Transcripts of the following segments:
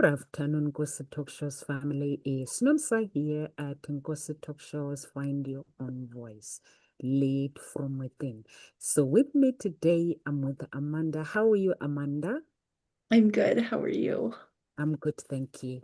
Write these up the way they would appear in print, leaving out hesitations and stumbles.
Good afternoon, Nkosi Talk Shows family. It's Nomsa here at Nkosi Talk Shows. Find your own voice, lead from within. So with me today, I'm with Amanda. How are you, Amanda? I'm good. How are you? I'm good, thank you.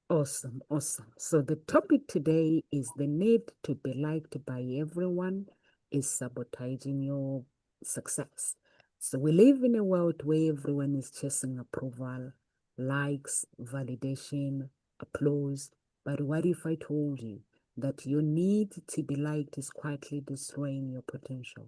Awesome, awesome. So the topic today is the need to be liked by everyone is sabotaging your success. So we live in a world where everyone is chasing approval, likes, validation, applause. But what if I told you that your need to be liked is quietly destroying your potential?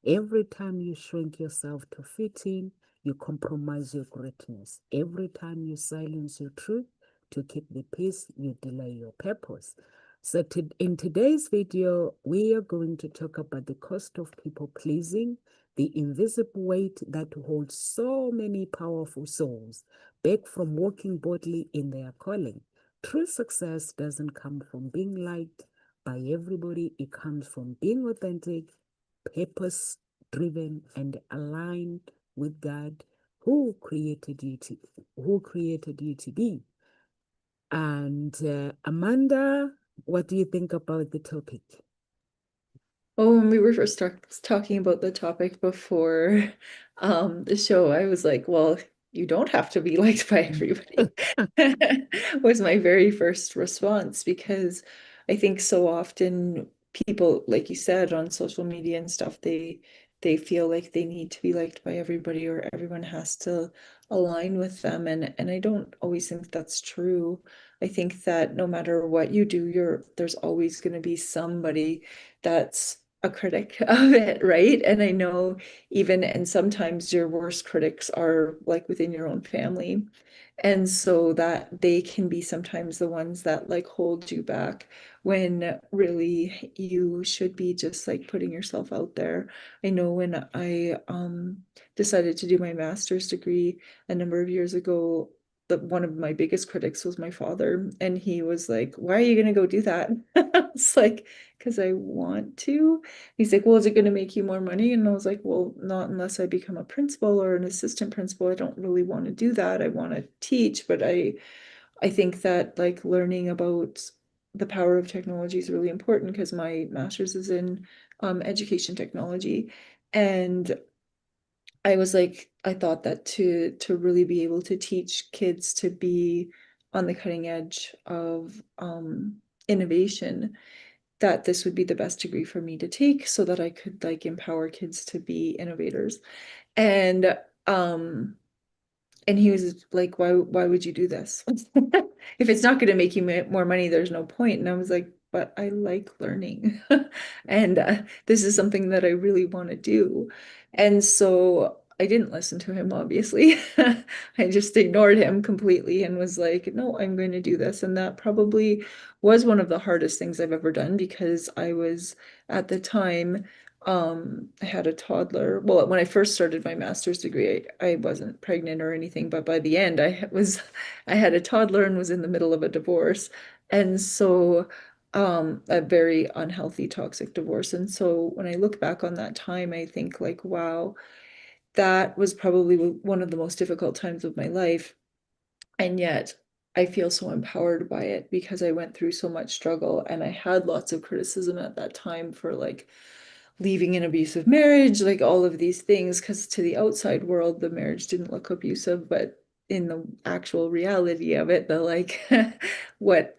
Every time you shrink yourself to fit in, you compromise your greatness. Every time you silence your truth, to keep the peace, you delay your purpose. So in today's video, we are going to talk about the cost of people pleasing, the invisible weight that holds so many powerful souls back from walking boldly in their calling. True success doesn't come from being liked by everybody. It comes from being authentic, purpose driven, and aligned with God who created you to be. And Amanda, what do you think about the topic? Oh, when we were first talking about the topic before the show, I was like, well, you don't have to be liked by everybody, was my very first response because I think so often people, like you said, on social media and stuff, they feel like they need to be liked by everybody or everyone has to align with them. And I don't always think that's true. I think that no matter what you do, there's always going to be somebody that's a critic of it, right? And I know even, and sometimes your worst critics are like within your own family. And so that they can be sometimes the ones that like hold you back when really you should be just like putting yourself out there. I know when I decided to do my master's degree a number of years ago, the one of my biggest critics was my father, and he was like, "Why are you gonna go do that?" It's like, because I want to. He's like, "Well, is it going to make you more money?" And I was like, "Well, not unless I become a principal or an assistant principal. I don't really want to do that. I want to teach, but I think that like learning about the power of technology is really important because my master's is in education technology, and I was like, I thought that to really be able to teach kids to be on the cutting edge of innovation, that this would be the best degree for me to take so that I could like empower kids to be innovators. And um and he was like, why would you do this? If it's not going to make you more money, there's no point. And I was like, but I like learning. And this is something that I really want to do. And so I didn't listen to him, obviously. I just ignored him completely and was like, no, I'm going to do this. And that probably was one of the hardest things I've ever done because I was at the time I had a toddler. Well, when I first started my master's degree, I wasn't pregnant or anything, but by the end I had a toddler and was in the middle of a divorce. And so a very unhealthy, toxic divorce. And so when I look back on that time, I think like, wow, that was probably one of the most difficult times of my life. And yet I feel so empowered by it because I went through so much struggle and I had lots of criticism at that time for like leaving an abusive marriage, like all of these things, because to the outside world, the marriage didn't look abusive, but in the actual reality of it, the like what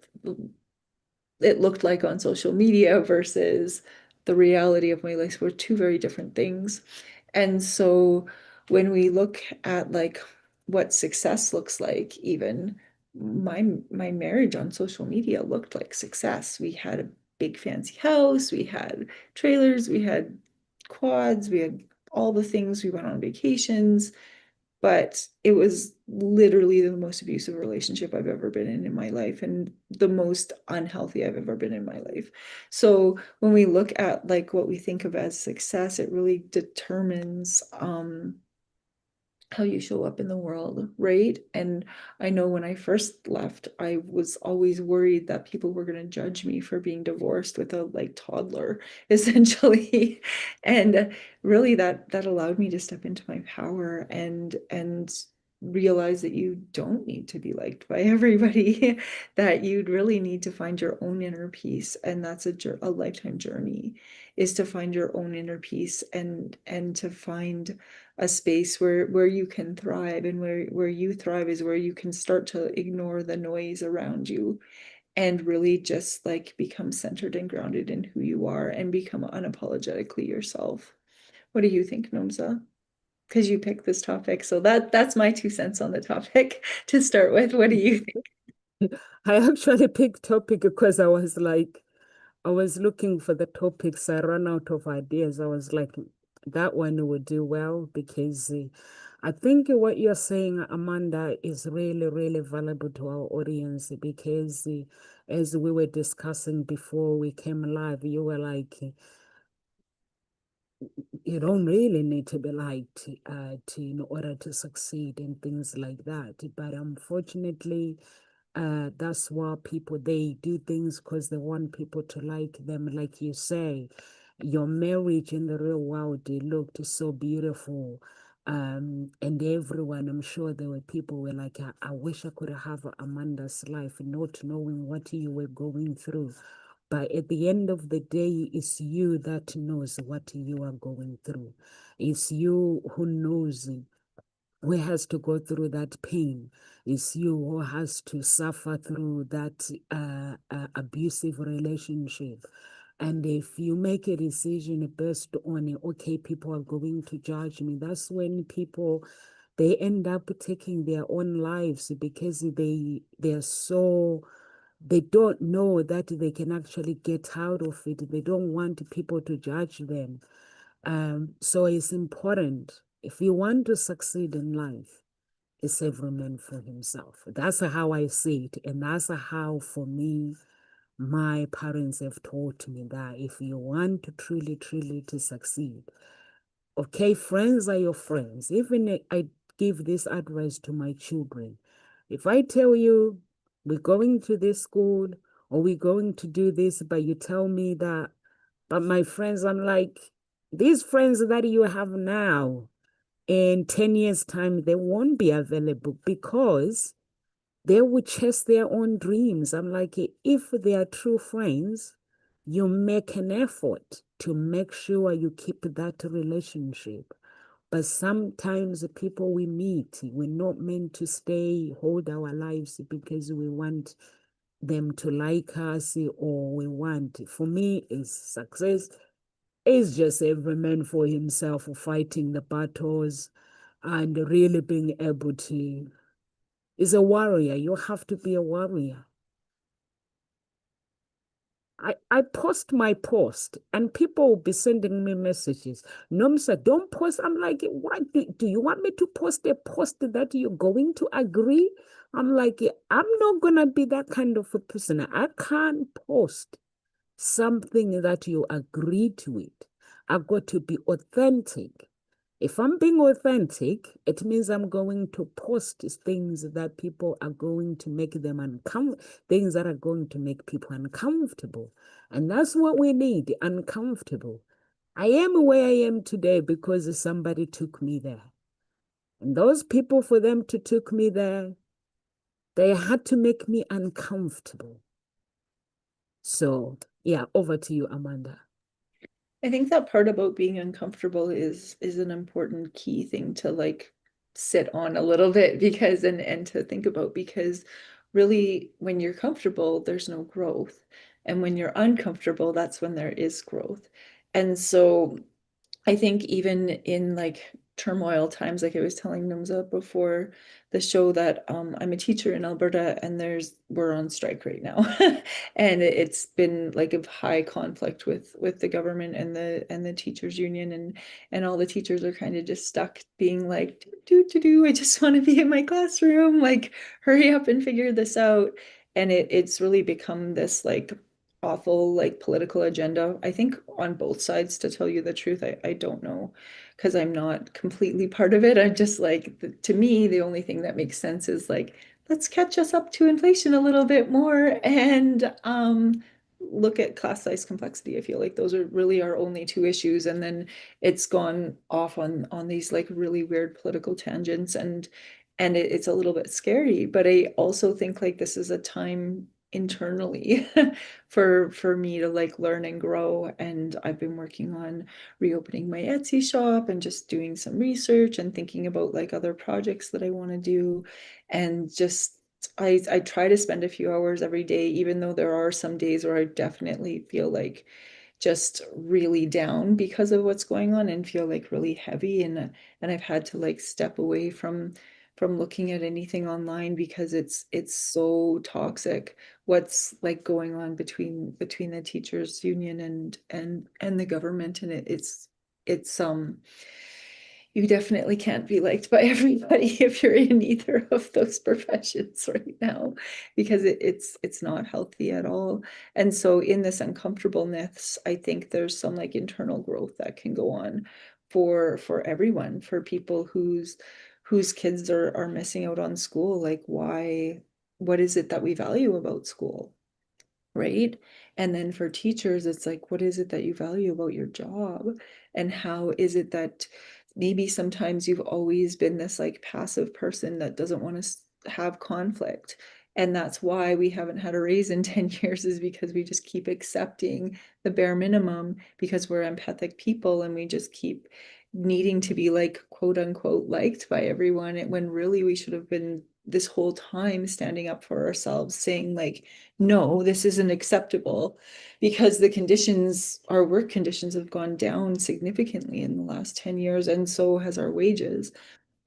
it looked like on social media versus the reality of my life were two very different things. And so when we look at like what success looks like, even my marriage on social media looked like success. We had a big fancy house, we had trailers, we had quads, we had all the things, we went on vacations, but it was literally the most abusive relationship I've ever been in my life and the most unhealthy I've ever been in my life. So when we look at like what we think of as success, it really determines how you show up in the world, right? And I know when I first left, I was always worried that people were going to judge me for being divorced with a like toddler, essentially. And really that allowed me to step into my power and realize that you don't need to be liked by everybody, that you'd really need to find your own inner peace. And that's a lifetime journey, is to find your own inner peace and to find a space where you can thrive, and where you thrive is where you can start to ignore the noise around you and really just like become centered and grounded in who you are and become unapologetically yourself. What do you think, Nomza? Because you picked this topic. So that's my 2 cents on the topic to start with. What do you think? I actually picked topic because I was looking for the topics. I ran out of ideas. I was like, that one would do well because I think what you're saying, Amanda, is really, really valuable to our audience because as we were discussing before we came live, you were like, you don't really need to be liked in order to succeed and things like that. But unfortunately, that's why people they do things because they want people to like them. Like you say, your marriage in the real world it looked so beautiful. And everyone, I'm sure there were people were like, I wish I could have Amanda's life, not knowing what you were going through. But at the end of the day, it's you that knows what you are going through. It's you who knows who has to go through that pain. It's you who has to suffer through that abusive relationship. And if you make a decision based on, okay, people are going to judge me, that's when people they end up taking their own lives because they're so they don't know that they can actually get out of it. They don't want people to judge them. So it's important. If you want to succeed in life, it's every man for himself. That's how I see it. And that's how, for me, my parents have taught me that if you want to truly, truly to succeed, okay, friends are your friends. Even I give this advice to my children. If I tell you we're going to this school or we're going to do this, but you tell me that, but my friends, I'm like, these friends that you have now, in 10 years' time, they won't be available because they will chase their own dreams. I'm like, if they are true friends, you make an effort to make sure you keep that relationship. But sometimes the people we meet, we're not meant to stay, hold our lives because we want them to like us or we want. For me, is success is just every man for himself fighting the battles and really being able to is a warrior. You have to be a warrior. I post my post and people will be sending me messages. Nomsa, don't post. I'm like, what do you want me to post a post that you're going to agree? I'm like, I'm not gonna be that kind of a person. I can't post something that you agree to it. I've got to be authentic. If I'm being authentic, it means I'm going to post things that people are going to make them uncomfortable, things that are going to make people uncomfortable. And that's what we need, uncomfortable. I am where I am today because somebody took me there. And those people, for them to took me there, they had to make me uncomfortable. So, yeah, over to you, Amanda. I think that part about being uncomfortable is an important key thing to like sit on a little bit, because and to think about, because really when you're comfortable, there's no growth. And when you're uncomfortable, that's when there is growth. And so I think even in like turmoil times, like I was telling Numza before the show, that I'm a teacher in Alberta and we're on strike right now. And it's been like a high conflict with the government and the teachers union, and all the teachers are kind of just stuck being like, do, I just want to be in my classroom, like hurry up and figure this out. And it's really become this like awful like political agenda, I think, on both sides, to tell you the truth. I don't know, because I'm not completely part of it. I'm just like, to me, the only thing that makes sense is like, let's catch us up to inflation a little bit more, and look at class size complexity. I feel like those are really our only two issues. And then it's gone off on these like really weird political tangents. and it's a little bit scary, but I also think like this is a time internally for me to like learn and grow. And I've been working on reopening my Etsy shop and just doing some research and thinking about like other projects that I want to do. And just I try to spend a few hours every day, even though there are some days where I definitely feel like just really down because of what's going on and feel like really heavy. And I've had to like step away from looking at anything online because it's so toxic what's like going on between the teachers union and the government. And it's you definitely can't be liked by everybody if you're in either of those professions right now, because it's not healthy at all. And so in this uncomfortableness, I think there's some like internal growth that can go on for everyone, for people whose kids are missing out on school. Like, why, what is it that we value about school? Right? And then for teachers, it's like, what is it that you value about your job? And how is it that maybe sometimes you've always been this like passive person that doesn't want to have conflict? And that's why we haven't had a raise in 10 years, is because we just keep accepting the bare minimum because we're empathic people, and we just keep needing to be like quote unquote liked by everyone, when really we should have been this whole time standing up for ourselves, saying like, no, this isn't acceptable, because the conditions, our work conditions have gone down significantly in the last 10 years, and so has our wages.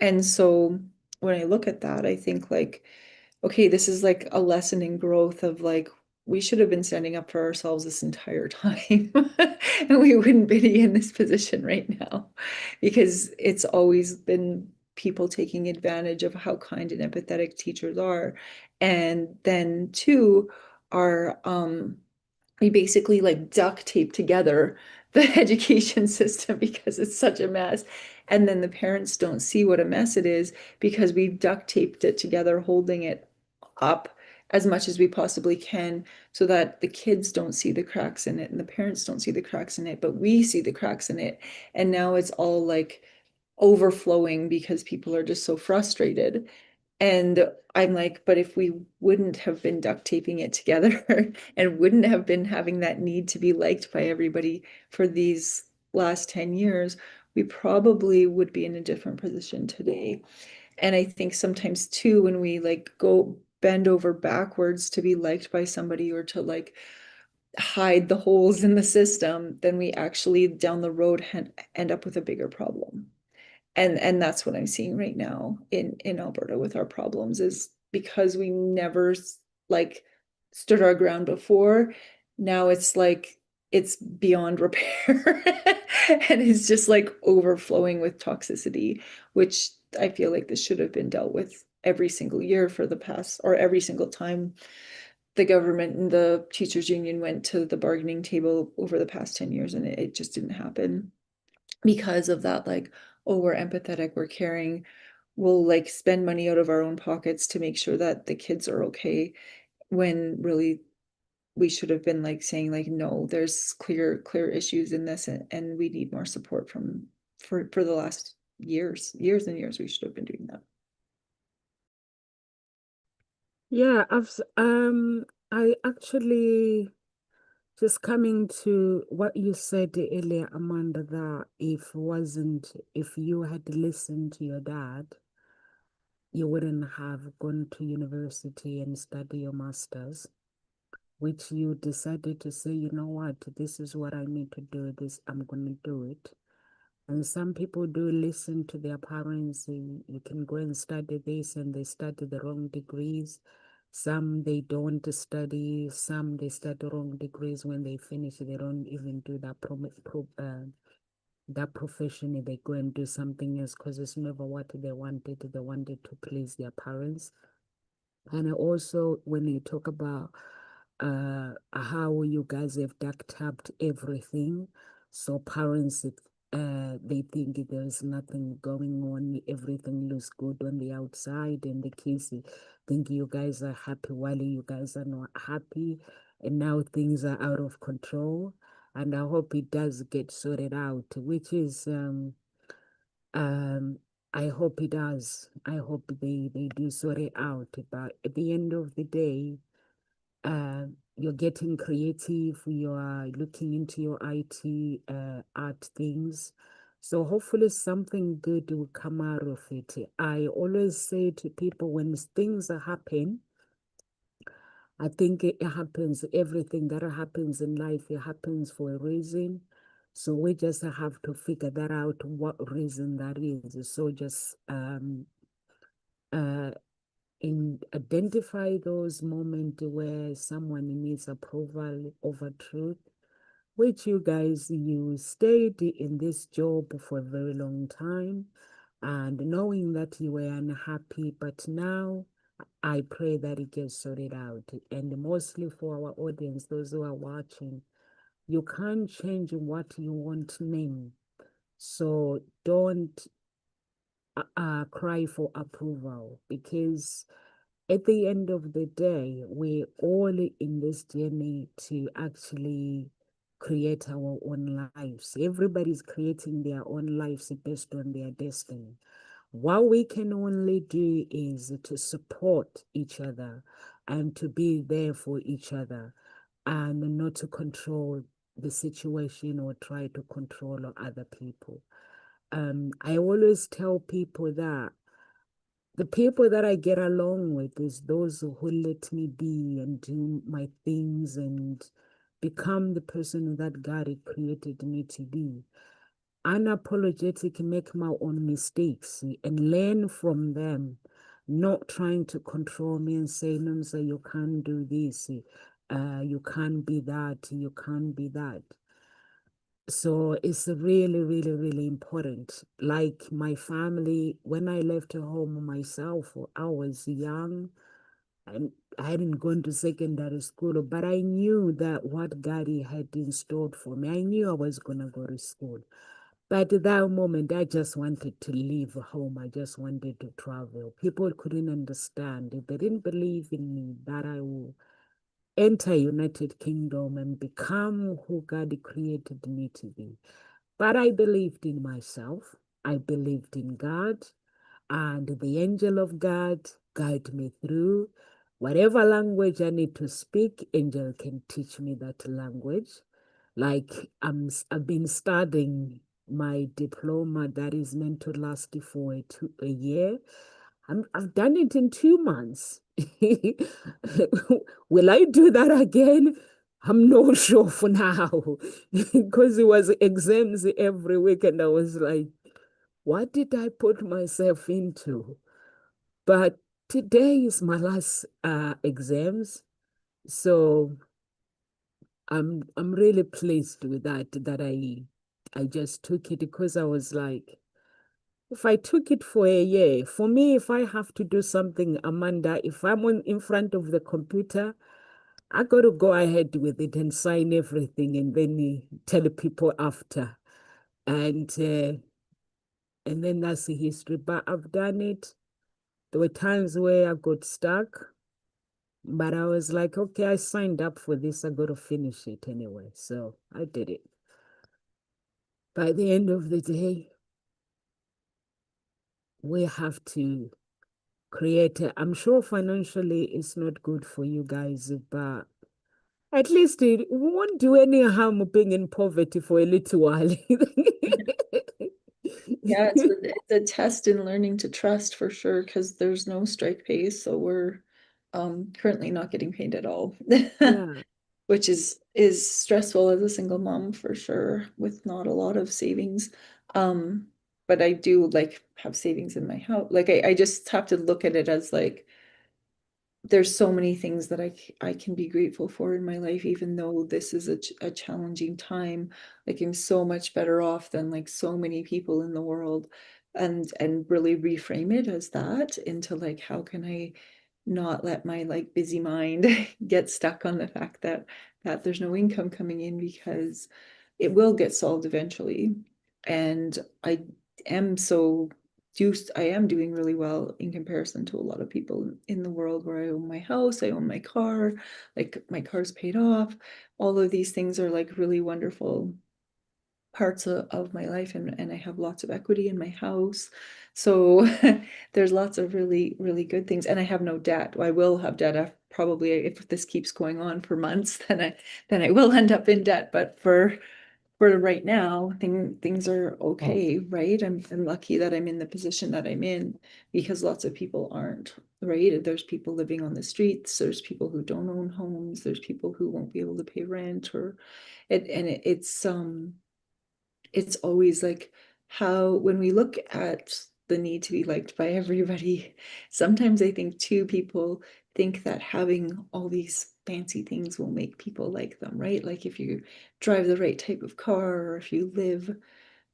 And so when I look at that, I think like, okay, this is like a lesson in growth of like, we should have been standing up for ourselves this entire time. And we wouldn't be in this position right now, because it's always been people taking advantage of how kind and empathetic teachers are. And then two, are we basically like duct tape together the education system because it's such a mess. And then the parents don't see what a mess it is because we've duct taped it together, holding it up as much as we possibly can so that the kids don't see the cracks in it and the parents don't see the cracks in it, but we see the cracks in it. And now it's all like overflowing because people are just so frustrated. And I'm like, but if we wouldn't have been duct taping it together and wouldn't have been having that need to be liked by everybody for these last 10 years, we probably would be in a different position today. And I think sometimes too, when we like go bend over backwards to be liked by somebody or to like hide the holes in the system, then we actually down the road end up with a bigger problem. And that's what I'm seeing right now in Alberta with our problems, is because we never like stood our ground before. Now it's like it's beyond repair and it's just like overflowing with toxicity, which I feel like this should have been dealt with every single year for the past, or every single time the government and the teachers union went to the bargaining table over the past 10 years, and it just didn't happen because of that. Like, oh, we're empathetic, we're caring, we'll like spend money out of our own pockets to make sure that the kids are okay, when really we should have been like saying like, no, there's clear issues in this, and we need more support from for the last years and years we should have been doing that. Yeah, I actually just coming to what you said earlier, Amanda, that if you had listened to your dad, you wouldn't have gone to university and study your master's, which you decided to say, you know what, this is what I need to do, this, I'm going to do it. And some people do listen to their parents. You can go and study this, and they study the wrong degrees. Some they don't study. Some they study wrong degrees. When they finish, they don't even do that profession. They go and do something else because it's never what they wanted. They wanted to please their parents. And also, when you talk about how you guys have duct tapped everything, so parents, they think there's nothing going on, everything looks good on the outside, and the kids think you guys are happy while you guys are not happy, and now things are out of control. And I hope it does get sorted out, which is um I hope it does. I hope they do sort it out. But at the end of the day, uh, you're getting creative, you are looking into your IT art things. So hopefully something good will come out of it. I always say to people when things happen, I think it happens, everything that happens in life, it happens for a reason. So we just have to figure that out, what reason that is. So just uh, identify those moments where someone needs approval over truth, which you guys, you stayed in this job for a very long time and knowing that you were unhappy, but now I pray that it gets sorted out. And mostly for our audience, those who are watching, you can't change what you want to name. So don't cry for approval because at the end of the day, we're all in this journey to actually create our own lives. Everybody's creating their own lives based on their destiny. What we can only do is to support each other and to be there for each other and not to control the situation or try to control other people. I always tell people that the people that I get along with is those who let me be and do my things and become the person that God had created me to be. Unapologetic, make my own mistakes and learn from them, not trying to control me and say, no, no, you can't do this, you can't be that, you can't be that. So it's really, really, really important. Like my family, when I left home myself, I was young and I hadn't gone to secondary school, but I knew that what God had in store for me, I knew I was going to go to school. But at that moment, I just wanted to leave home. I just wanted to travel. People couldn't understand. They didn't believe in me that I will enter United Kingdom and become who God created me to be. But I believed in myself. I believed in God and the angel of God guide me through. Whatever language I need to speak, angel can teach me that language. Like I've been studying my diploma that is meant to last for a year. I've done it in 2 months. Will I do that again? I'm not sure for now because it was exams every week, and I was like, what did I put myself into? But today is my last exams, so I'm really pleased with that I just took it because I was like, if I took it for a year, for me, if I have to do something, Amanda, if I'm in front of the computer, I got to go ahead with it and sign everything and then tell the people after. And and then that's the history. But I've done it. There were times where I got stuck, but I was like, okay, I signed up for this. I got to finish it anyway. So I did it. By the end of the day, we have to create. I'm sure financially it's not good for you guys, but at least it won't do any harm being in poverty for a little while. Yeah, it's a test in learning to trust for sure, because there's no strike pay, so we're currently not getting paid at all. Yeah. Which is stressful as a single mom for sure, with not a lot of savings. Um, but I do like have savings in my house. Like I just have to look at it as like there's so many things that I can be grateful for in my life, even though this is a challenging time. Like I'm so much better off than like so many people in the world, and really reframe it as that into like how can I not let my like busy mind get stuck on the fact that there's no income coming in, because it will get solved eventually. And am so I am doing really well in comparison to a lot of people in the world, where I own my house, I own my car, like my car's paid off. All of these things are like really wonderful. parts of my life, and I have lots of equity in my house. So there's lots of really, really good things. And I have no debt. I will have debt probably if this keeps going on for months, then I will end up in debt. But for right now, things are okay, right? I'm lucky that I'm in the position that I'm in because lots of people aren't, right? There's people living on the streets, there's people who don't own homes, there's people who won't be able to pay rent or it's always like how when we look at the need to be liked by everybody, sometimes I think too people think that having all these fancy things will make people like them, right? Like if you drive the right type of car or if you live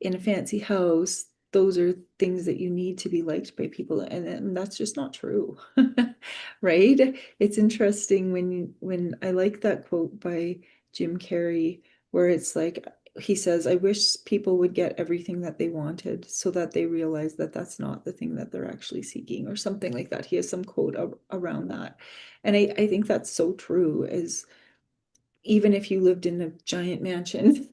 in a fancy house, those are things that you need to be liked by people, and that's just not true. Right? It's interesting when I like that quote by Jim Carrey where it's like he says, I wish people would get everything that they wanted so that they realize that that's not the thing that they're actually seeking, or something like that. He has some quote around that. And I think that's so true, is even if you lived in a giant mansion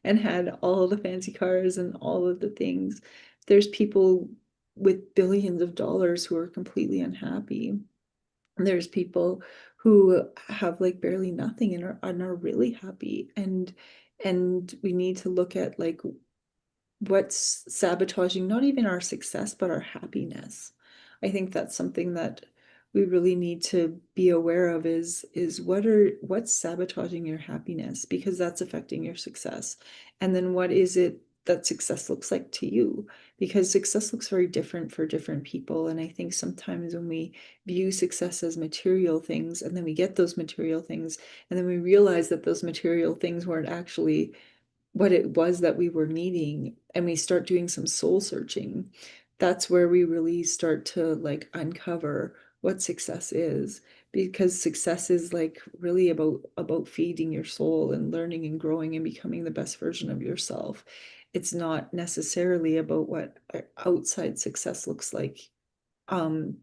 and had all the fancy cars and all of the things, there's people with billions of dollars who are completely unhappy. There's people who have like barely nothing and are really happy. And we need to look at like what's sabotaging not even our success but our happiness. I think that's something that we really need to be aware of, is what's sabotaging your happiness, because that's affecting your success. And then what is it that success looks like to you, because success looks very different for different people. And I think sometimes when we view success as material things and then we get those material things and then we realize that those material things weren't actually what it was that we were needing, and we start doing some soul searching, that's where we really start to like uncover what success is, because success is like really about feeding your soul and learning and growing and becoming the best version of yourself. It's not necessarily about what outside success looks like, um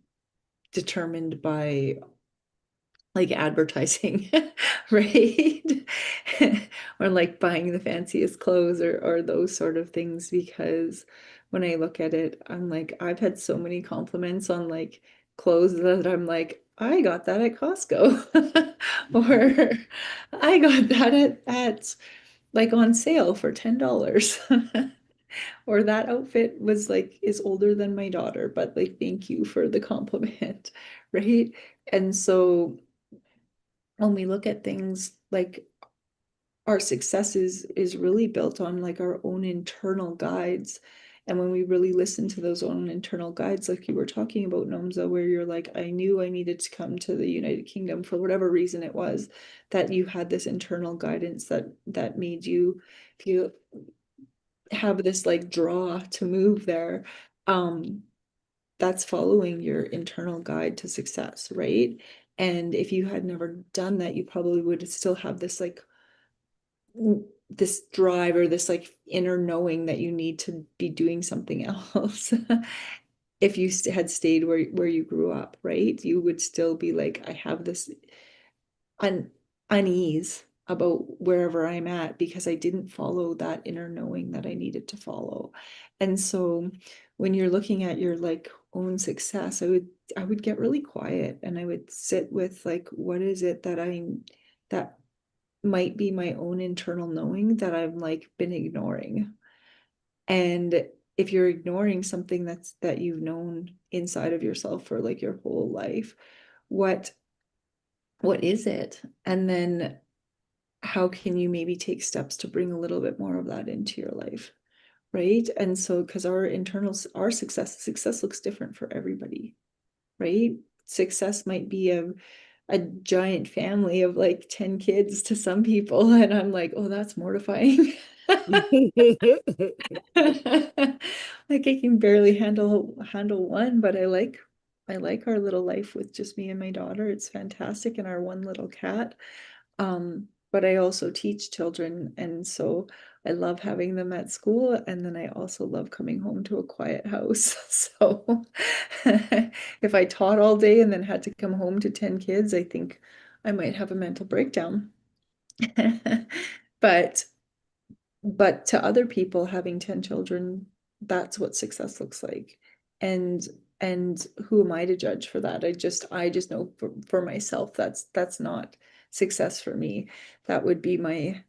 determined by like advertising, right? Or like buying the fanciest clothes or those sort of things. Because when I look at it, I'm like, I've had so many compliments on like clothes that I'm like, I got that at Costco. Or I got that at like on sale for $10. Or that outfit was like is older than my daughter, but like thank you for the compliment. Right? And so when we look at things like our success is really built on like our own internal guides. And when we really listen to those own internal guides, like you were talking about, Nomza, where you're like, I knew I needed to come to the United Kingdom for whatever reason it was, that you had this internal guidance that made you feel have this like draw to move there. um that's following your internal guide to success, right? And if you had never done that, you probably would still have this like this drive or this like inner knowing that you need to be doing something else. If you had stayed where you grew up, right? You would still be like, I have this un unease about wherever I'm at because I didn't follow that inner knowing that I needed to follow. And so when you're looking at your like own success, I would get really quiet and I would sit with like, what is it that might be my own internal knowing that I've like been ignoring. And if you're ignoring something that you've known inside of yourself for like your whole life, what what is it? And then how can you maybe take steps to bring a little bit more of that into your life, right? And so because our success looks different for everybody, right? Success might be a giant family of like 10 kids to some people, and I'm like, oh, that's mortifying. Like I can barely handle one, but I like our little life with just me and my daughter. It's fantastic, and our one little cat. But I also teach children, and so I love having them at school, and then I also love coming home to a quiet house. So if I taught all day and then had to come home to 10 kids, I think I might have a mental breakdown. But but to other people, having 10 children, that's what success looks like. And and who am I to judge for that? I just know for myself that's not success for me. That would be my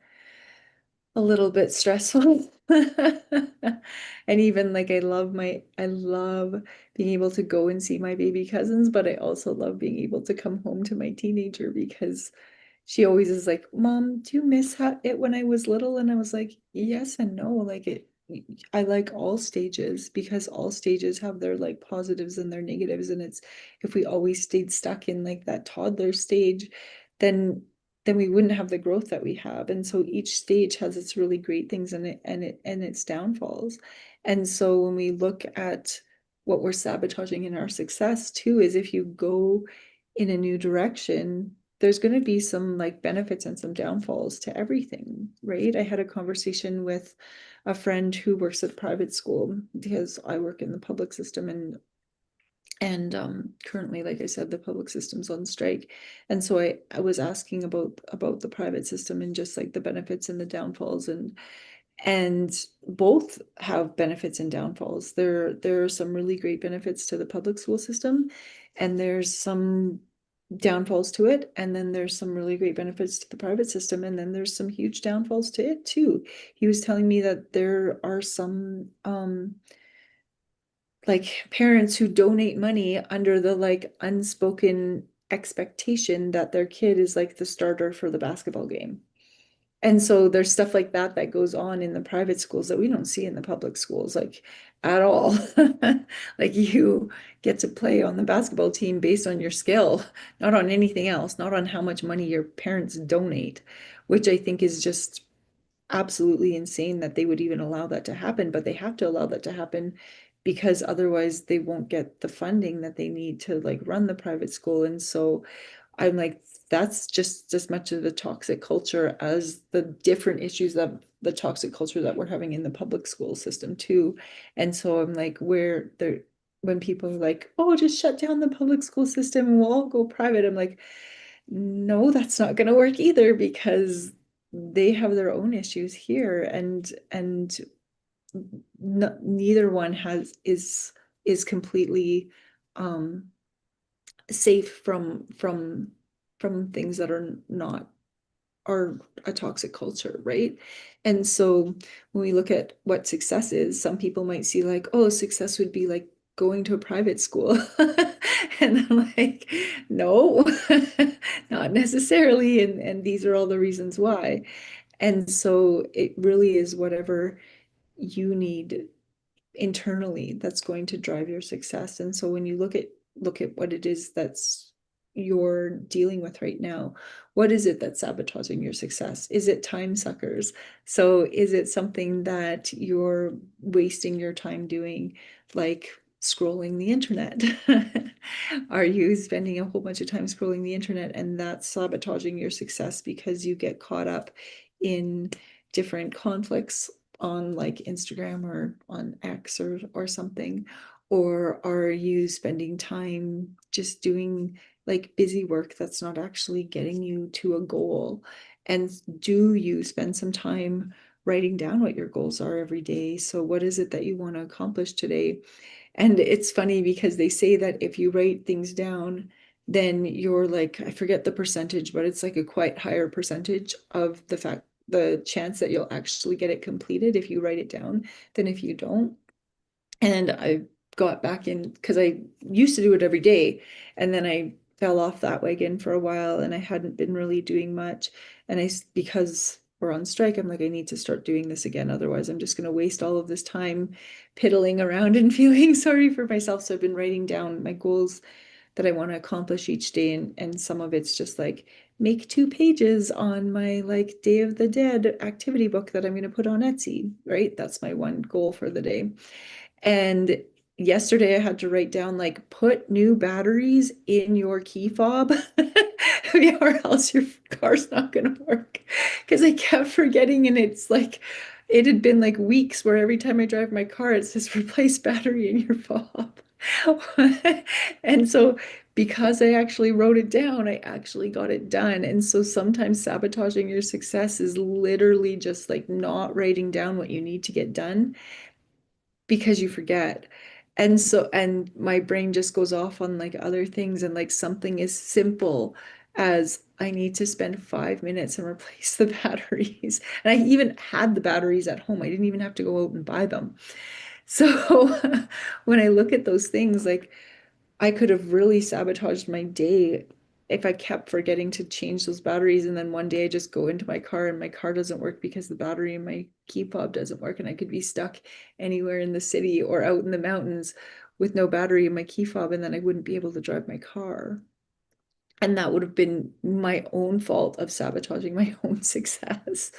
a little bit stressful. And even like I love being able to go and see my baby cousins, but I also love being able to come home to my teenager because she always is like, Mom, do you miss it when I was little? And I was like, yes and no. Like I like all stages because all stages have their like positives and their negatives. And it's if we always stayed stuck in like that toddler stage, then then we wouldn't have the growth that we have. And so each stage has its really great things in it and its downfalls. And so when we look at what we're sabotaging in our success too, is if you go in a new direction, there's going to be some like benefits and some downfalls to everything, right? I had a conversation with a friend who works at a private school because I work in the public system and currently, like I said, the public system's on strike. And so I was asking about the private system and just like the benefits and the downfalls and both have benefits and downfalls. There are some really great benefits to the public school system, and there's some downfalls to it, and then there's some really great benefits to the private system, and then there's some huge downfalls to it too. He was telling me that there are some like parents who donate money under the like unspoken expectation that their kid is like the starter for the basketball game. And so there's stuff like that that goes on in the private schools that we don't see in the public schools, like at all. Like you get to play on the basketball team based on your skill, not on anything else, not on how much money your parents donate, which I think is just absolutely insane that they would even allow that to happen. But they have to allow that to happen because otherwise they won't get the funding that they need to like run the private school. And so I'm like, that's just as much of the toxic culture as the different issues that the toxic culture that we're having in the public school system too. And so I'm like, where there, when people are like, oh, just shut down the public school system and we'll all go private. I'm like, no, that's not going to work either because they have their own issues here and neither one is completely um safe from things that are not are a toxic culture, right? And so when we look at what success is, some people might see like, oh, success would be like going to a private school. And I'm like, no, not necessarily. And these are all the reasons why. And so it really is whatever you need internally that's going to drive your success. And so when you look at what it is that's you're dealing with right now, what is it that's sabotaging your success? Is it time suckers? So is it something that you're wasting your time doing, like scrolling the internet? Are you spending a whole bunch of time scrolling the internet and that's sabotaging your success because you get caught up in different conflicts on like Instagram or on X or something? Or are you spending time just doing like busy work that's not actually getting you to a goal? And do you spend some time writing down what your goals are every day? So what is it that you want to accomplish today? And it's funny because they say that if you write things down, then you're like, I forget the percentage, but it's like a quite higher percentage of the chance that you'll actually get it completed if you write it down than if you don't. And I got back in because I used to do it every day. And then I fell off that wagon for a while and I hadn't been really doing much. And because we're on strike, I'm like, I need to start doing this again. Otherwise, I'm just going to waste all of this time piddling around and feeling sorry for myself. So I've been writing down my goals that I want to accomplish each day. And some of it's just like make 2 pages on my like Day of the Dead activity book that I'm going to put on Etsy, right? That's my one goal for the day. And yesterday I had to write down like put new batteries in your key fob or else your car's not gonna work. Because I kept forgetting and it's like it had been like weeks where every time I drive my car it says replace battery in your fob. And so because I actually wrote it down, I actually got it done. And so sometimes sabotaging your success is literally just like not writing down what you need to get done because you forget. And so, and my brain just goes off on like other things, and like something as simple as I need to spend 5 minutes and replace the batteries. And I even had the batteries at home. I didn't even have to go out and buy them. So when I look at those things, like I could have really sabotaged my day if I kept forgetting to change those batteries. And then one day I just go into my car and my car doesn't work because the battery in my key fob doesn't work. And I could be stuck anywhere in the city or out in the mountains with no battery in my key fob. And then I wouldn't be able to drive my car. And that would have been my own fault of sabotaging my own success.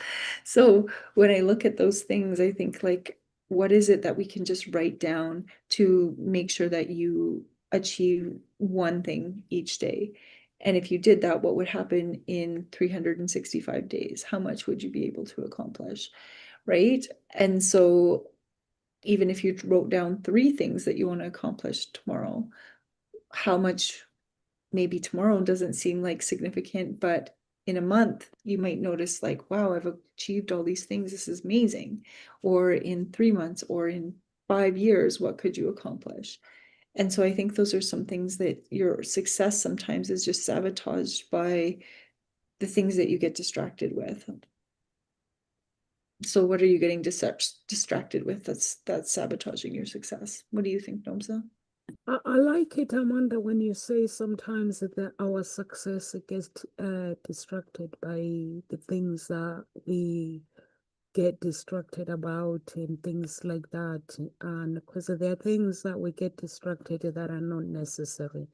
So when I look at those things, I think like, what is it that we can just write down to make sure that you achieve one thing each day? And if you did that, what would happen in 365 days? How much would you be able to accomplish? Right. And so even if you wrote down 3 things that you want to accomplish tomorrow, how much maybe tomorrow doesn't seem like significant, but in a month, you might notice like, wow, I've achieved all these things. This is amazing. Or in 3 months or in 5 years, what could you accomplish? And so I think those are some things that your success sometimes is just sabotaged by the things that you get distracted with. So what are you getting distracted with that's sabotaging your success? What do you think, Nomsa? I like it, Amanda, when you say sometimes that our success gets distracted by the things that we get distracted about and things like that. And because there are things that we get distracted that are not necessary.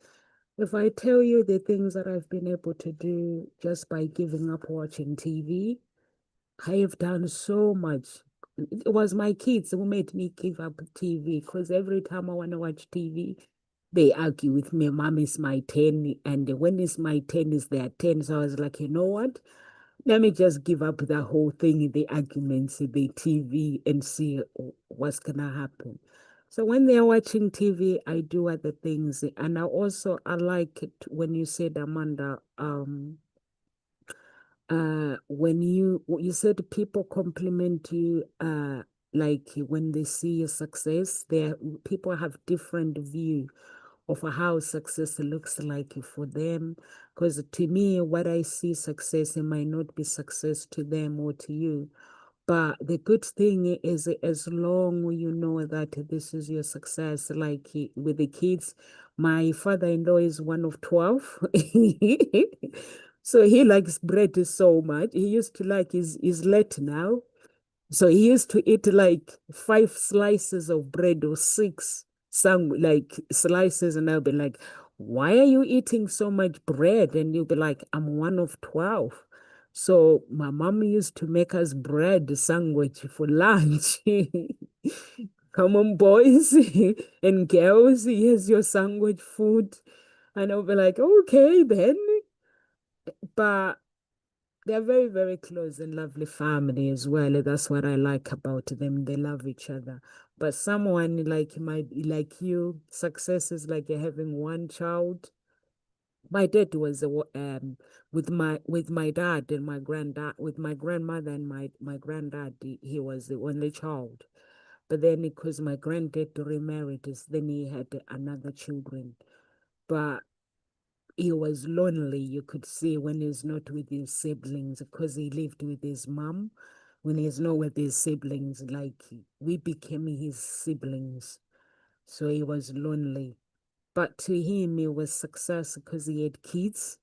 If I tell you the things that I've been able to do just by giving up watching TV, I have done so much. It was my kids who made me give up TV because every time I want to watch TV, they argue with me. Mom, it's my 10. And when it's my 10, it's their 10. So I was like, you know what? Let me just give up the whole thing, the arguments, the TV, and see what's going to happen. So when they're watching TV, I do other things. And I like it when you said, Amanda, when you said people compliment you like when they see your success, there people have different view of how success looks like for them, because to me what I see success, it might not be success to them or to you. But the good thing is, as long you know that this is your success, like with the kids, my father-in-law is one of 12. So he likes bread so much. He used to like his late now. So he used to eat like 5 slices of bread or 6, some like slices, and I'll be like, why are you eating so much bread? And you'll be like, I'm one of 12. So my mom used to make us bread sandwich for lunch. Come on, boys and girls, here's your sandwich food. And I'll be like, okay then. But they're very, very close and lovely family as well. That's what I like about them. They love each other. But someone like you, success is like you're having one child. My dad was with my dad and my granddad, with my grandmother and my granddad. He was the only child. But then because my granddad remarried, then he had another children. But he was lonely. You could see when he's not with his siblings because he lived with his mom. When he's not with his siblings, like we became his siblings. So he was lonely. But to him, it was success because he had kids.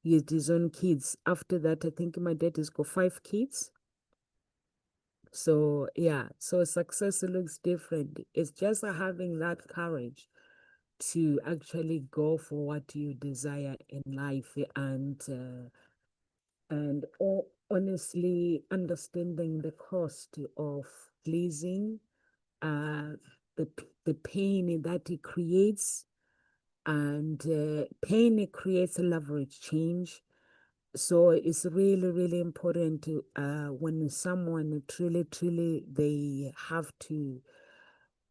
He had his own kids. After that, I think my dad has got 5 kids. So yeah, so success looks different. It's just having that courage to actually go for what you desire in life, and honestly understanding the cost of pleasing, uh the pain that it creates, and pain it creates a leverage change. So it's really, really important to when someone truly, truly they have to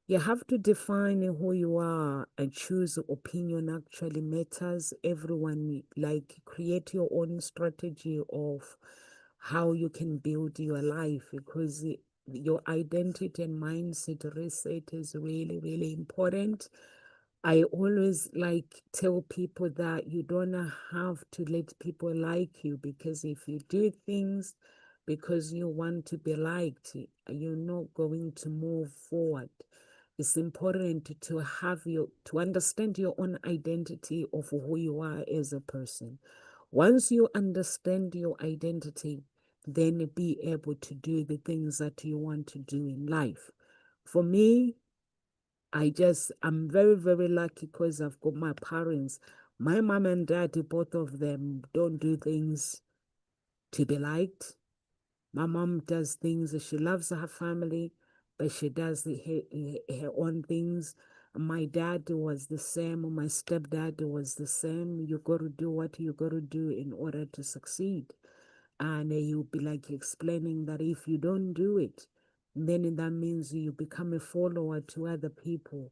You have to define who you are and choose opinion actually matters. Everyone, like, create your own strategy of how you can build your life because your identity and mindset reset is really, really important. I always like tell people that you don't have to let people like you, because if you do things because you want to be liked, you're not going to move forward. It's important to have to understand your own identity of who you are as a person. Once you understand your identity, then be able to do the things that you want to do in life. For me, I'm very, very lucky because I've got my parents. My mom and dad, both of them don't do things to be liked. My mom does things, she loves her family, but she does her own things. My dad was the same. My stepdad was the same. You got to do what you got to do in order to succeed. And you'll be like explaining that if you don't do it, then that means you become a follower to other people.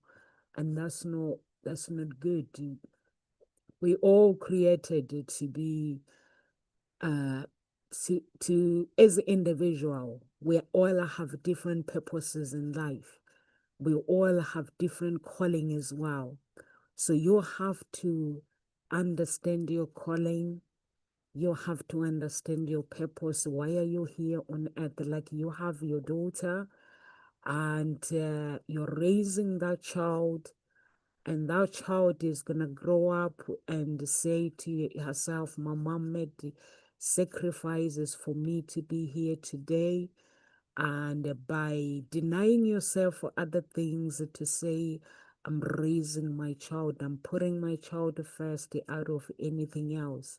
And that's not good. We all created to be uh, to as an individual, we all have different purposes in life. We all have different calling as well. So you have to understand your calling. You have to understand your purpose. Why are you here on earth? Like, you have your daughter, and you're raising that child, and that child is going to grow up and say to herself, my mom made sacrifices for me to be here today. And by denying yourself for other things to say, I'm raising my child, I'm putting my child first out of anything else.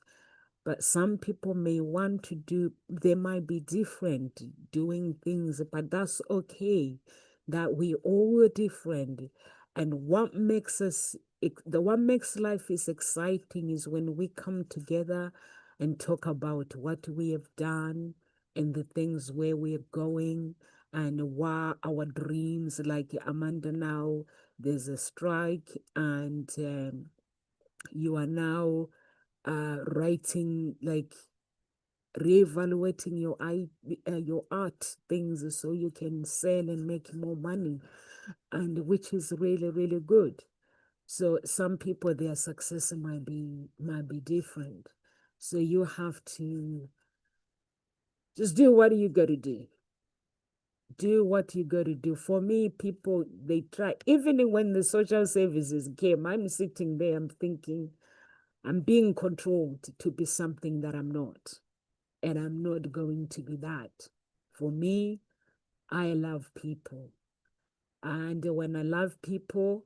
But some people may want to do, they might be different doing things, but that's okay. That we all are different. And what makes the what makes life is exciting is when we come together and talk about what we have done and the things where we're going and what our dreams, like Amanda now, there's a strike, and you are now writing, like reevaluating your art things so you can sell and make more money, and which is really, really good. So some people, their success might be different. So you have to just do what you got to do. Do what you got to do. For me, people, they try, even when the social services came, I'm sitting there, I'm thinking, I'm being controlled to be something that I'm not. And I'm not going to be that. For me, I love people. And when I love people,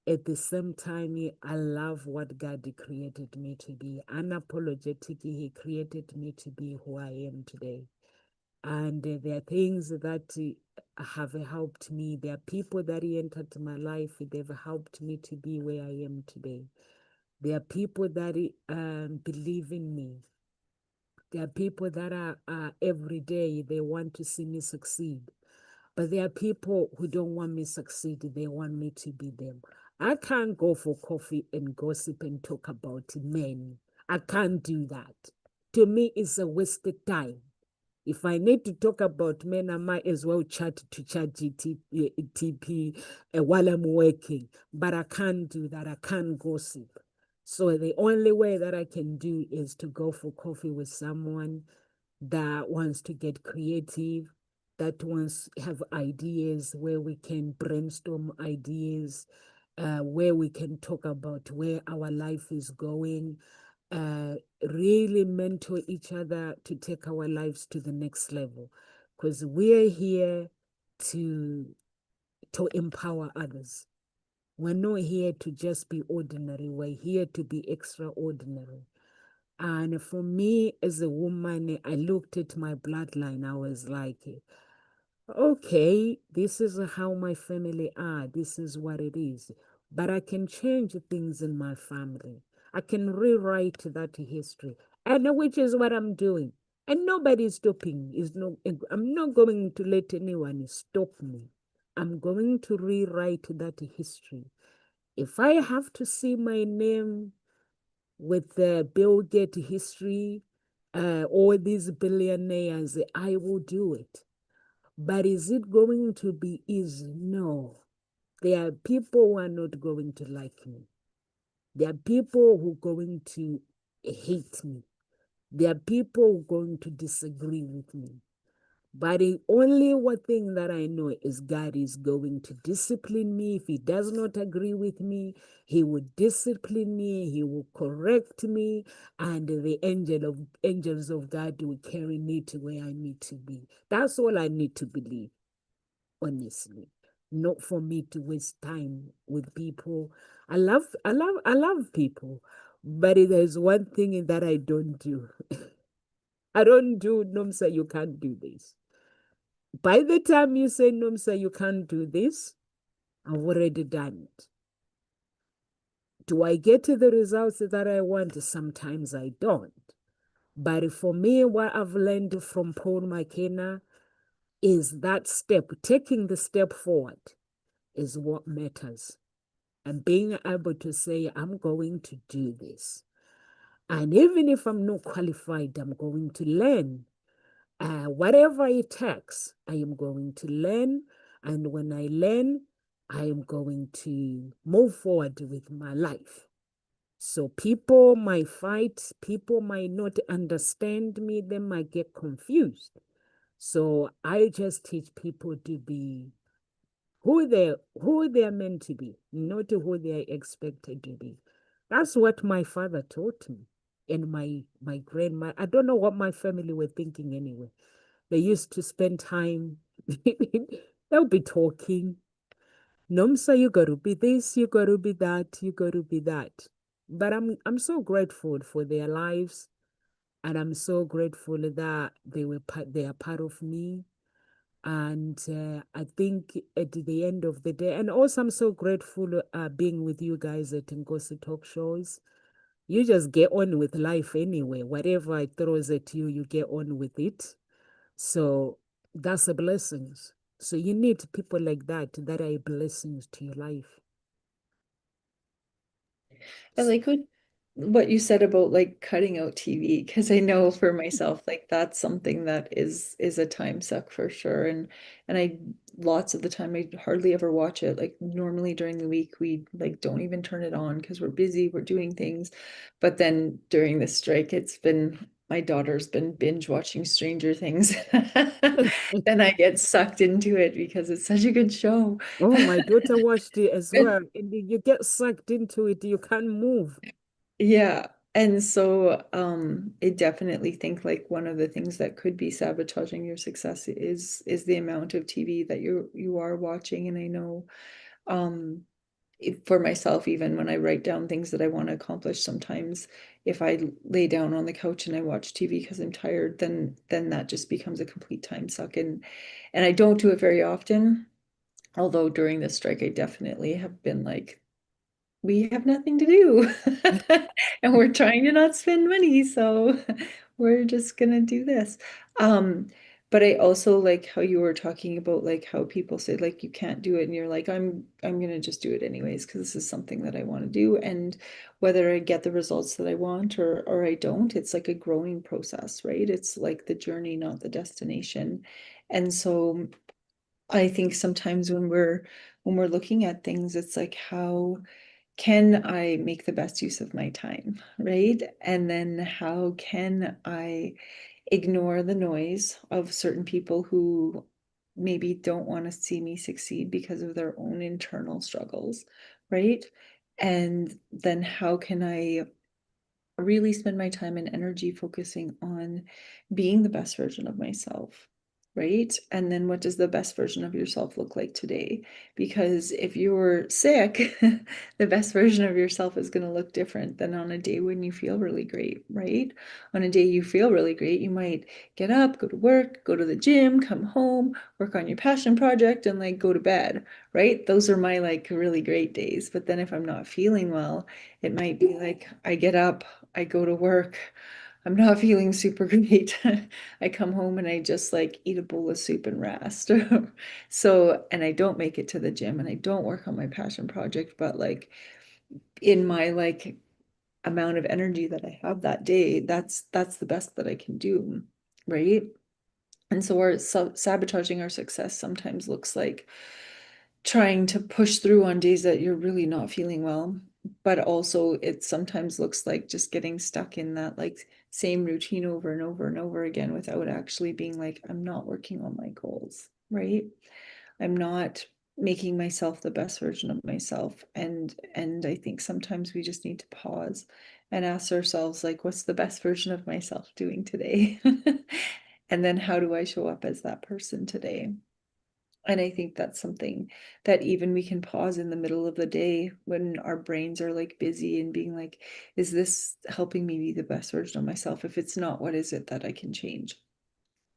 at the same time, I love what God created me to be. Unapologetically, He created me to be who I am today. And there are things that have helped me. There are people that entered my life, they've helped me to be where I am today. There are people that believe in me. There are people that are every day, they want to see me succeed. But there are people who don't want me succeed. They want me to be them. I can't go for coffee and gossip and talk about men. I can't do that. To me, it's a wasted time. If I need to talk about men, I might as well chat to ChatGPT while I'm working. But I can't do that. I can't gossip. So the only way that I can do is to go for coffee with someone that wants to get creative, that wants to have ideas where we can brainstorm ideas, where we can talk about where our life is going, uh, really mentor each other to take our lives to the next level. Because we're here to empower others. We're not here to just be ordinary. We're here to be extraordinary. And for me, as a woman, I looked at my bloodline. I was like, okay, this is how my family are. This is what it is. But I can change things in my family. I can rewrite that history. And which is what I'm doing. And nobody's stopping. Is no, I'm not going to let anyone stop me. I'm going to rewrite that history. If I have to see my name with the Bill Gates history, all these billionaires, I will do it. But is it going to be easy? No. There are people who are not going to like me. There are people who are going to hate me. There are people who are going to disagree with me. But the only one thing that I know is God is going to discipline me. If He does not agree with me, He will discipline me, He will correct me, and the angels of God will carry me to where I need to be. That's all I need to believe, honestly. Not for me to waste time with people. I love people, but there's one thing that I don't do. I don't do, Nomsa, you can't do this. By the time you say, Nomsa, you can't do this, I've already done it. Do I get to the results that I want? Sometimes I don't. But for me, what I've learned from Paul McKenna is that step, taking the step forward is what matters. And being able to say, I'm going to do this. And even if I'm not qualified, I'm going to learn. Whatever it takes, I am going to learn. And when I learn, I am going to move forward with my life. So people might fight, people might not understand me, they might get confused. So I just teach people to be who they're meant to be, not who they're expected to be. That's what my father taught me. And my grandma, I don't know what my family were thinking anyway. They used to spend time, they'll be talking. Nomsa, you gotta be this, you gotta be that, you gotta be that. But I'm so grateful for their lives, and I'm so grateful that they are part of me. And I think at the end of the day, and also I'm so grateful being with you guys at Ngosi Talk Shows. You just get on with life anyway. Whatever it throws at you, you get on with it. So that's a blessing. So you need people like that are blessings to your life. I like what you said about like cutting out TV, because I know for myself like that's something that is a time suck for sure. And I lots of the time I hardly ever watch it. Like normally during the week we like don't even turn it on because we're busy, we're doing things. But then during the strike, it's been my daughter's been binge watching Stranger Things. Then I get sucked into it because it's such a good show. Oh, my daughter watched it as well. And you get sucked into it, you can't move. Yeah. And so I definitely think like one of the things that could be sabotaging your success is the amount of TV that you are watching. And I know for myself, even when I write down things that I want to accomplish, sometimes if I lay down on the couch and I watch TV because I'm tired, then that just becomes a complete time suck. And I don't do it very often. Although during this strike, I definitely have been like, we have nothing to do and we're trying to not spend money, so we're just gonna do this. um but I also like how you were talking about like how people say like you can't do it, and you're like I'm gonna just do it anyways because this is something that I want to do, and whether I get the results that I want or I don't, it's like a growing process, right? It's like the journey, not the destination. And so I think sometimes when we're looking at things, it's like how can I make the best use of my time, right? And then how can I ignore the noise of certain people who maybe don't want to see me succeed because of their own internal struggles, right? And then how can I really spend my time and energy focusing on being the best version of myself, right? And then what does the best version of yourself look like today? Because if you're sick, the best version of yourself is going to look different than on a day when you feel really great, right? On a day you feel really great, you might get up, go to work, go to the gym, come home, work on your passion project, and like go to bed, right? Those are my like really great days. But then if I'm not feeling well, it might be like I get up, I go to work, I'm not feeling super great. I come home and I just like eat a bowl of soup and rest. So, and I don't make it to the gym and I don't work on my passion project, but like in my like amount of energy that I have that day, that's the best that I can do, right? And so our sabotaging our success sometimes looks like trying to push through on days that you're really not feeling well, but also it sometimes looks like just getting stuck in that like same routine over and over and over again without actually being like, I'm not working on my goals, right? I'm not making myself the best version of myself. And I think sometimes we just need to pause and ask ourselves, like, what's the best version of myself doing today? And then how do I show up as that person today? And I think that's something that even we can pause in the middle of the day when our brains are like busy and being like, is this helping me be the best version of myself? If it's not, what is it that I can change?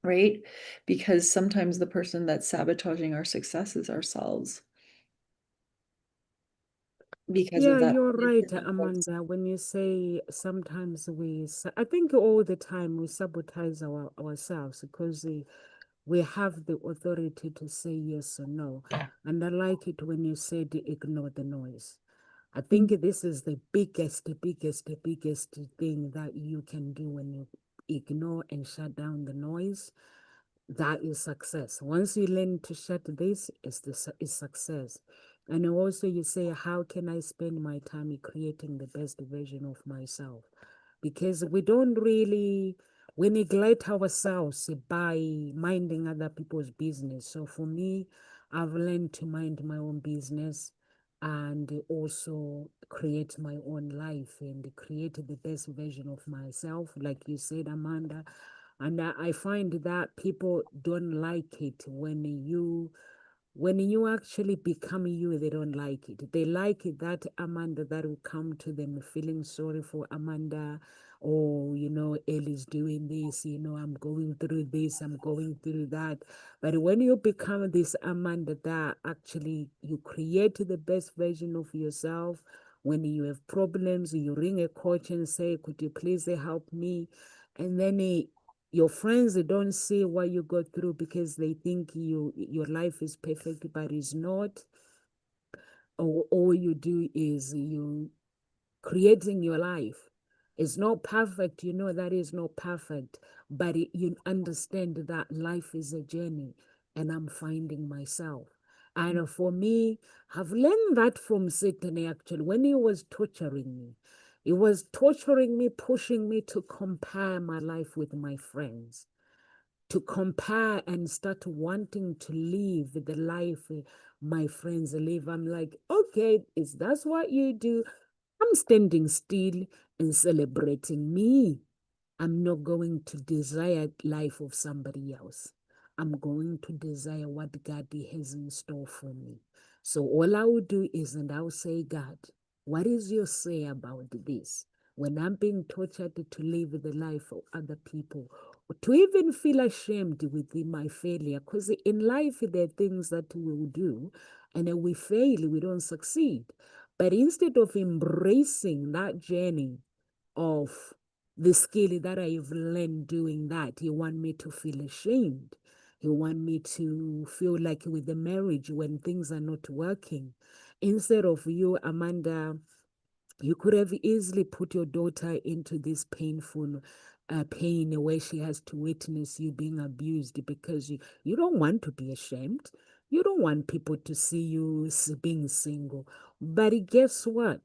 Right? Because sometimes the person that's sabotaging our success is ourselves because of Yeah, that. you're right, Amanda. When you say sometimes I think all the time we sabotage ourselves because we have the authority to say yes or no. And I like it when you said ignore the noise. I think this is the biggest thing that you can do when you ignore and shut down the noise. That is success. Once you learn to shut this, is success. And also you say, how can I spend my time creating the best version of myself? Because we neglect ourselves by minding other people's business. So for me, I've learned to mind my own business and also create my own life and create the best version of myself. Like you said, Amanda, and I find that people don't like it when you actually become you, they don't like it. They like it that Amanda that will come to them feeling sorry for Amanda, or Ellie's doing this, I'm going through this, I'm going through that. But when you become this Amanda that actually you create the best version of yourself, when you have problems, you ring a coach and say, could you please help me? And then your friends, they don't see what you go through because they think your life is perfect, but it's not. Or all you do is you creating your life. It's not perfect, that is not perfect, but you understand that life is a journey and I'm finding myself. And for me, I've learned that from Satan actually. When he was torturing me, he was torturing me, pushing me to compare my life with my friends, to compare and start wanting to live the life my friends live. I'm like, okay, is that what you do? I'm standing still and celebrating me. I'm not going to desire life of somebody else. I'm going to desire what God has in store for me. So all I will do is, and I'll say, God, what is your say about this? When I'm being tortured to live the life of other people, to even feel ashamed with my failure, because in life there are things that we will do, and then we fail, we don't succeed. But instead of embracing that journey of the skill that I've learned doing that, you want me to feel ashamed. You want me to feel like with the marriage when things are not working. Instead of you, Amanda, you could have easily put your daughter into this painful pain where she has to witness you being abused because you don't want to be ashamed. You don't want people to see you being single. But guess what?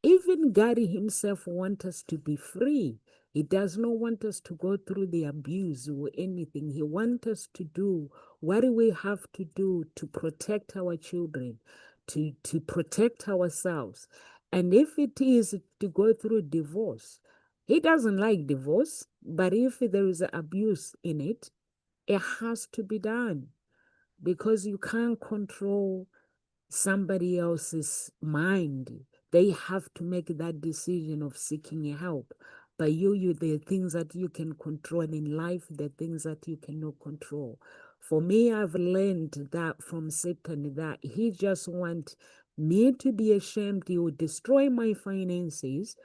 Even God Himself wants us to be free. He does not want us to go through the abuse or anything. He wants us to do what we have to do to protect our children, to protect ourselves. And if it is to go through divorce, he doesn't like divorce, but if there is abuse in it, it has to be done because you can't control somebody else's mind. They have to make that decision of seeking help. But the things that you can control in life, the things that you cannot control. For me, I've learned that from Satan that he just wants me to be ashamed. He will destroy my finances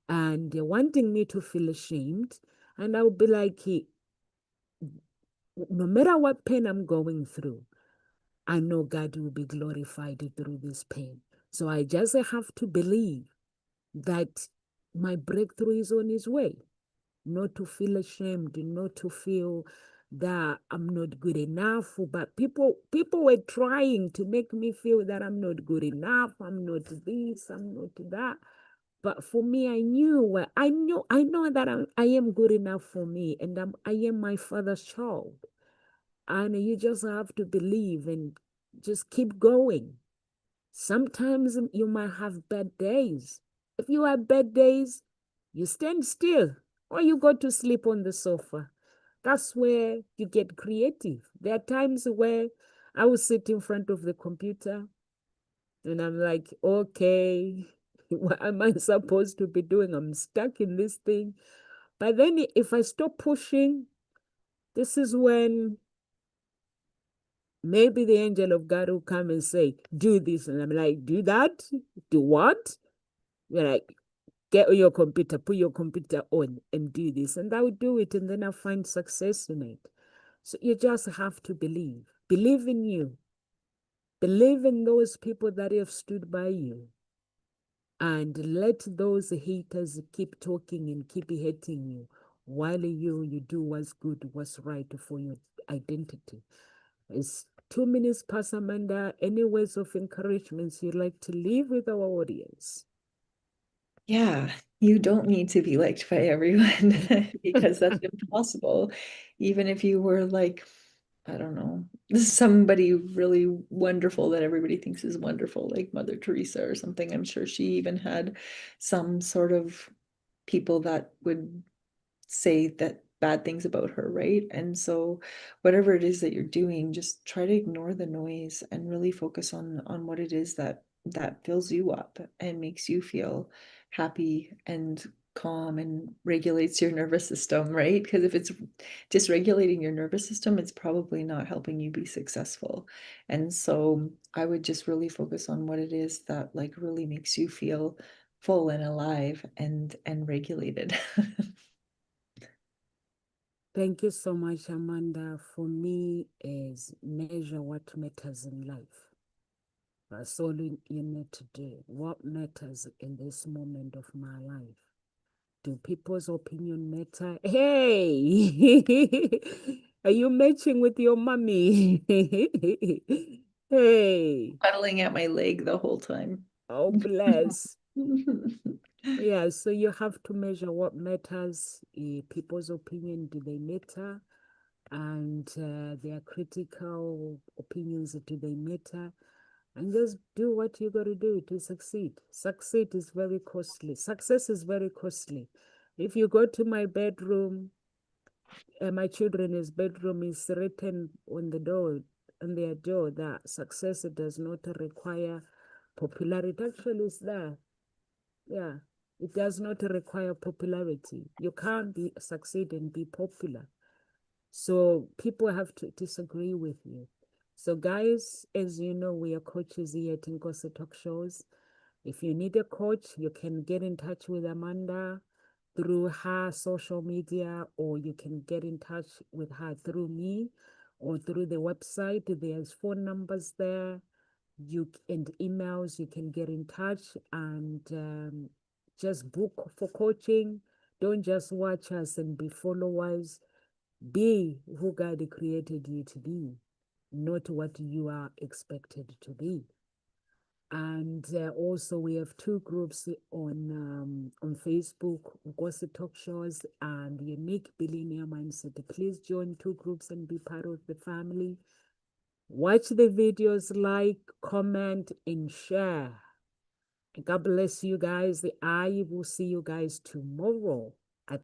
and wanting me to feel ashamed. And I would be like, no matter what pain I'm going through, I know God will be glorified through this pain. So I just have to believe that my breakthrough is on its way, not to feel ashamed, not to feel that I'm not good enough. But people were trying to make me feel that I'm not good enough, I'm not this, I'm not that. But for me, I know that I am good enough for me, and I am my father's child. And you just have to believe and just keep going. Sometimes you might have bad days. If you have bad days, you stand still or you go to sleep on the sofa. That's where you get creative. There are times where I will sit in front of the computer and I'm like, okay, what am I supposed to be doing? I'm stuck in this thing. But then if I stop pushing, this is when maybe the angel of God will come and say, do this. And I'm like, do that? Do what? You're like, get on your computer, put your computer on and do this. And I would do it. And then I find success in it. So you just have to believe. Believe in you. Believe in those people that have stood by you. And let those haters keep talking and keep hating you while you do what's good, what's right for your identity. It's 2 minutes past, Amanda. Any words of encouragement you'd like to leave with our audience? Yeah, you don't need to be liked by everyone because that's impossible. Even if you were like, I don't know, somebody really wonderful that everybody thinks is wonderful, like Mother Teresa or something. I'm sure she even had some sort of people that would say that bad things about her, right? And so whatever it is that you're doing, just try to ignore the noise and really focus on what it is that fills you up and makes you feel happy and calm and regulates your nervous system, right? Because if it's dysregulating your nervous system, it's probably not helping you be successful. And so I would just really focus on what it is that like really makes you feel full and alive and regulated. Thank you so much, Amanda. For me, is measure what matters in life. That's all you need to do. What matters in this moment of my life? Do people's opinion matter? Hey, are you matching with your mommy? Hey, Cuddling at my leg the whole time. oh bless. Yeah, so you have to measure what matters. People's opinion, do they matter? And their critical opinions, do they matter? And just do what you got to do to succeed. Succeed is very costly. Success is very costly. If you go to my bedroom, my children's bedroom is written on the door, on their door, that success does not require popularity. Actually, it's there. Yeah, it does not require popularity. You can't succeed and be popular. So people have to disagree with you. So guys, as you know, we are coaches here at Nkosi Talk Shows. If you need a coach, you can get in touch with Amanda through her social media, or you can get in touch with her through me or through the website. There's phone numbers there, and emails. You can get in touch and just book for coaching. Don't just watch us and be followers. Be who God created you to be, not what you are expected to be. And also, we have two groups on Facebook, Gossip Talk Shows and Unique Billionaire Mindset. Please join two groups and be part of the family. Watch the videos, like, comment, and share. God bless you guys. I will see you guys tomorrow.